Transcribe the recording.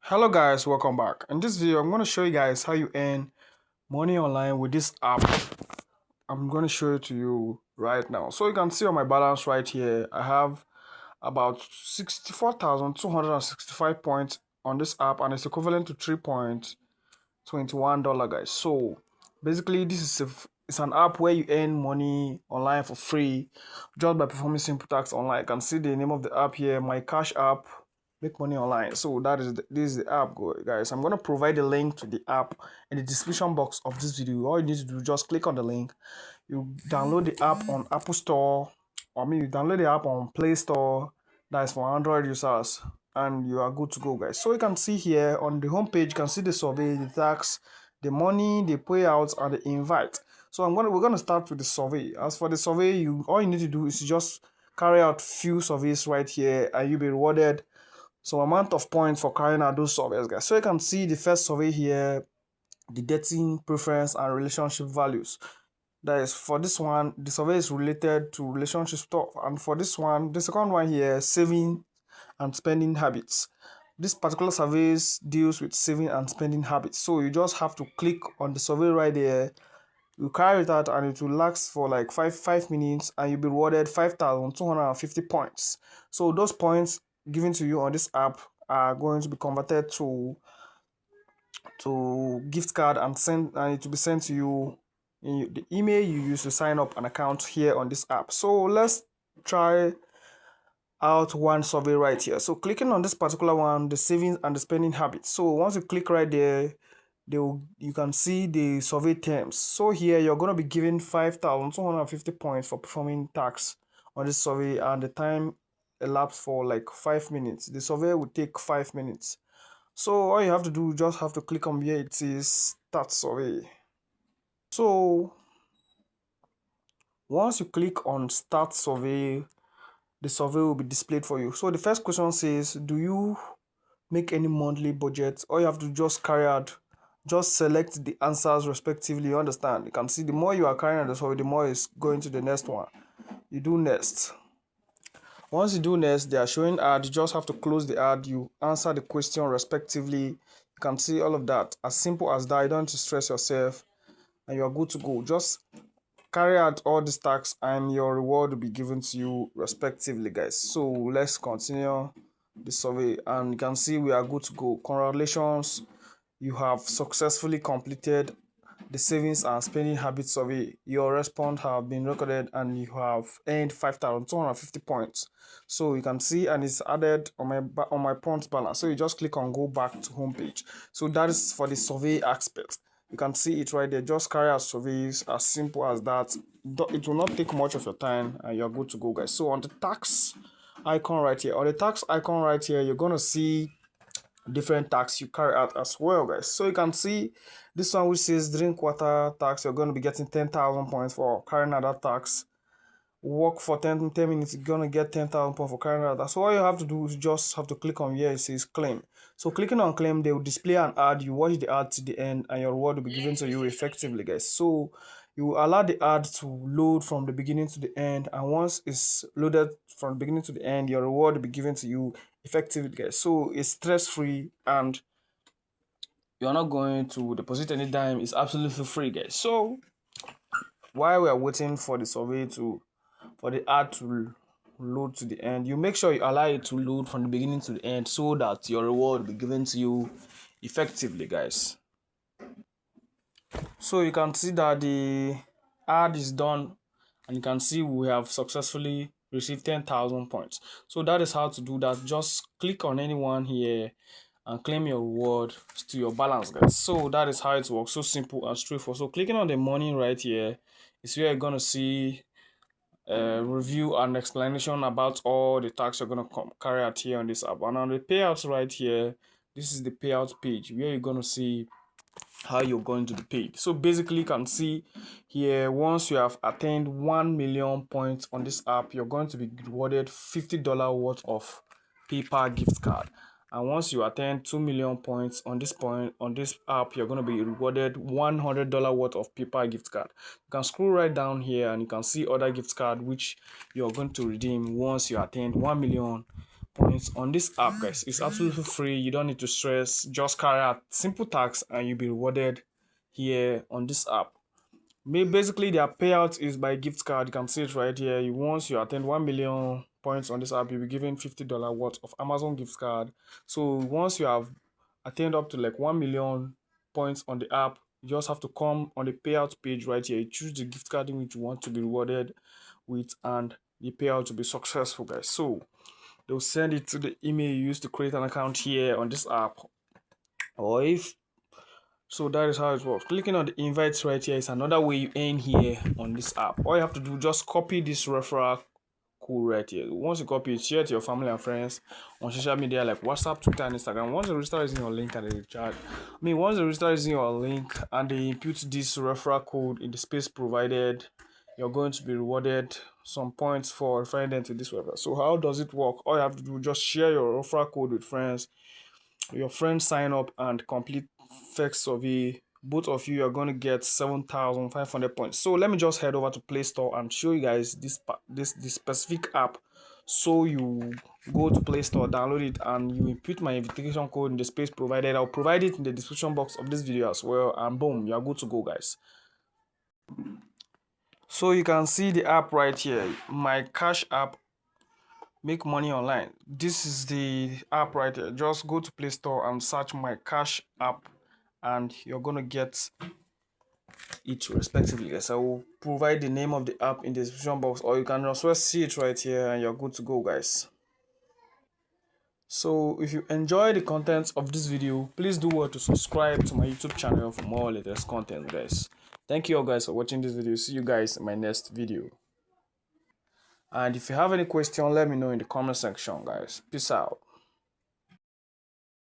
Hello guys, welcome back. In this video, I'm going to show you guys how you earn money online with this app. I'm going to show it to you right now. So you can see on my balance right here, I have about 64,265 points on this app, and it's equivalent to $3.21, guys. So basically, this is it's an app where you earn money online for free just by performing simple tasks online. You can see the name of the app here, MyCash App. Make money online. So this is the app, guys. I'm gonna provide a link to the app in the description box of this video. All you need to do, just click on the link. You download the app on Apple Store, you download the app on Play Store. That is for Android users, and you are good to go, guys. So you can see here on the home page, you can see the survey, the tax, the money, the payouts, and the invite. So we're gonna start with the survey. As for the survey, all you need to do is just carry out few surveys right here, and you'll be rewarded some amount of points for carrying out those surveys, guys. So you can see the first survey here, the dating preference and relationship values. That is, for this one, the survey is related to relationship stuff, and for this one, the second one here, saving and spending habits. This particular survey deals with saving and spending habits. So you just have to click on the survey right there. You carry it out, and it will last for like five minutes, and you'll be rewarded 5,250 points. So those points given to you on this app are going to be converted to gift card and it will be sent to you in the email you use to sign up an account here on this app. So let's try out one survey right here. So clicking on this particular one, the savings and the spending habits. So once you click right there, you can see the survey terms. So here you're going to be given 5,250 points for performing tasks on this survey, and the time elapsed for like 5 minutes. The survey will take 5 minutes. So all you have to do, just have to click on where it says start survey. So once you click on start survey, the survey will be displayed for you. So the first question says, do you make any monthly budget? All you have to just just select the answers respectively. You understand? You can see the more you are carrying out the survey, the more is going to the next one. You do next. Once you do next, they are showing ad. You just have to close the ad. You answer the question respectively. You can see all of that. As simple as that. You don't have to stress yourself, and you are good to go. Just carry out all these tasks, and your reward will be given to you respectively, guys. So let's continue the survey, and you can see we are good to go. Congratulations, you have successfully completed the savings and spending habits survey. Your response have been recorded, and you have earned 5,250 points. So you can see, and it's added on my points balance. So you just click on go back to home page. So that is for the survey aspect. You can see it right there. Just carry out surveys, as simple as that. It will not take much of your time, and you're good to go, guys. So on the tax icon right here, you're gonna see different tax you carry out as well, guys. So you can see this one which says drink water tax. You're going to be getting 10,000 points for carrying out that tax. Work for 10 minutes, you're going to get 10,000 points for carrying out that. So all you have to do is just have to click on where it says claim. So clicking on claim, they will display an ad. You watch the ad to the end, and your reward will be given to you effectively, guys. So you allow the ad to load from the beginning to the end, and once it's loaded from the beginning to the end, your reward will be given to you effectively, guys. So it's stress-free, and you're not going to deposit any dime. It's absolutely free, guys. So while we are waiting for the ad to load to the end, you make sure you allow it to load from the beginning to the end, so that your reward will be given to you effectively, guys. So you can see that the ad is done, and you can see we have successfully received 10,000 points. So that is how to do that. Just click on anyone here and claim your reward to your balance, guys. So that is how it works. So simple and straightforward. So clicking on the money right here is where you're gonna see review and explanation about all the tasks you're gonna carry out here on this app. And on the payouts right here, this is the payout page where you're gonna see how you're going to be paid. So basically, you can see here, once you have attained 1 million points on this app, you're going to be rewarded $50 worth of PayPal gift card. And once you attain 2 million points on this app, you're going to be rewarded $100 worth of PayPal gift card. You can scroll right down here, and you can see other gift card which you're going to redeem once you attain 1 million points on this app, guys. It's absolutely free. You don't need to stress. Just carry out simple tasks and you'll be rewarded here on this app. Basically, their payout is by gift card. You can see it right here. Once you attend 1 million points on this app, you'll be given $50 worth of Amazon gift card. So once you have attained up to like 1 million points on the app, you just have to come on the payout page right here. You choose the gift card in which you want to be rewarded with, and the payout to be successful, guys. So they'll send it to the email you used to create an account here on this app. Or if so, that is how it works. Clicking on the invites right here is another way you earn here on this app. All you have to do, just copy this referral code right here. Once you copy it, share it to your family and friends on social media like WhatsApp, Twitter, and Instagram. Once the register is in your link and they recharge, once the register is in your link and they input this referral code in the space provided, you're going to be rewarded some points for referring them to this referral. So how does it work? All you have to do, just share your referral code with friends. Your friends sign up and complete fake survey. Both of you are going to get 7,500 points. So let me just head over to Play Store and show you guys this specific app. So you go to Play Store, download it, and you input my invitation code in the space provided. I'll provide it in the description box of this video as well, and boom, you are good to go, guys. So you can see the app right here, MyCash App. Make money online. This is the app right here. Just go to Play Store and search MyCash App, and you're gonna get it respectively. Yes, I will provide the name of the app in the description box, or you can also see it right here, and you're good to go, guys. So if you enjoy the content of this video, please do well to subscribe to my YouTube channel for more latest content, guys. Thank you all guys for watching this video. See you guys in my next video. And if you have any question, let me know in the comment section, guys. Peace out.